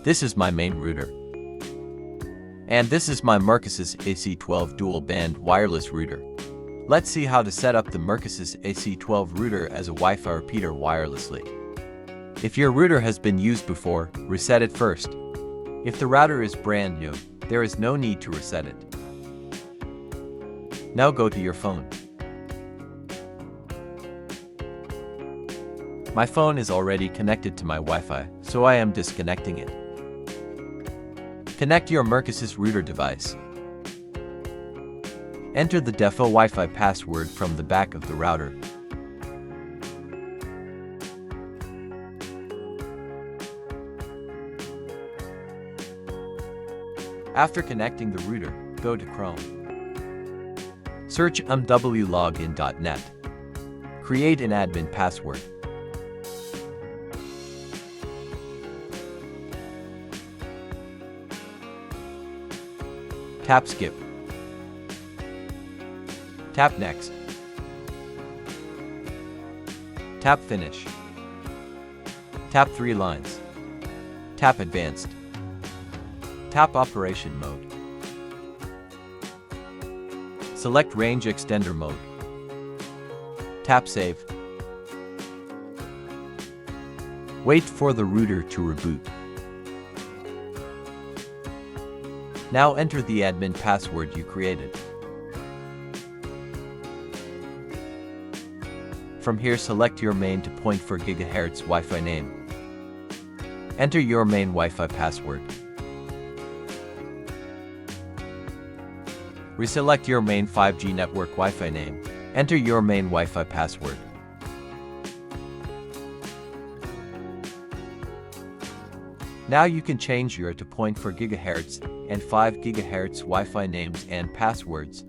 This is my main router. And this is my Mercusys AC12 dual band wireless router. Let's see how to set up the Mercusys AC12 router as a Wi-Fi repeater wirelessly. If your router has been used before, reset it first. If the router is brand new, there is no need to reset it. Now go to your phone. My phone is already connected to my Wi-Fi, so I am disconnecting it. Connect your Mercusys router device. Enter the default Wi-Fi password from the back of the router. After connecting the router, go to Chrome. Search mwlogin.net. Create an admin password. Tap Skip. Tap Next. Tap Finish. Tap 3 lines. Tap Advanced. Tap Operation Mode. Select Range Extender Mode. Tap Save. Wait for the router to reboot. Now enter the admin password you created. From here select your main to 0.4 GHz Wi-Fi name. Enter your main Wi-Fi password. Reselect your main 5G network Wi-Fi name. Enter your main Wi-Fi password. Now you can change your to 0.4 GHz and 5 GHz Wi-Fi names and passwords.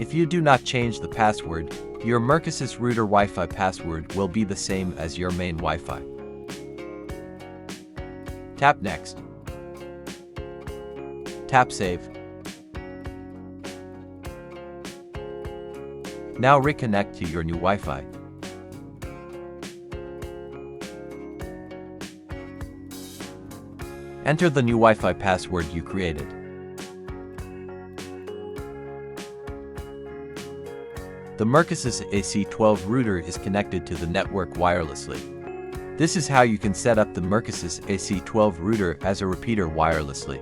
If you do not change the password, your Mercusys router Wi-Fi password will be the same as your main Wi-Fi. Tap Next. Tap Save. Now reconnect to your new Wi-Fi. Enter the new Wi-Fi password you created. The Mercusys AC12 router is connected to the network wirelessly. This is how you can set up the Mercusys AC12 router as a repeater wirelessly.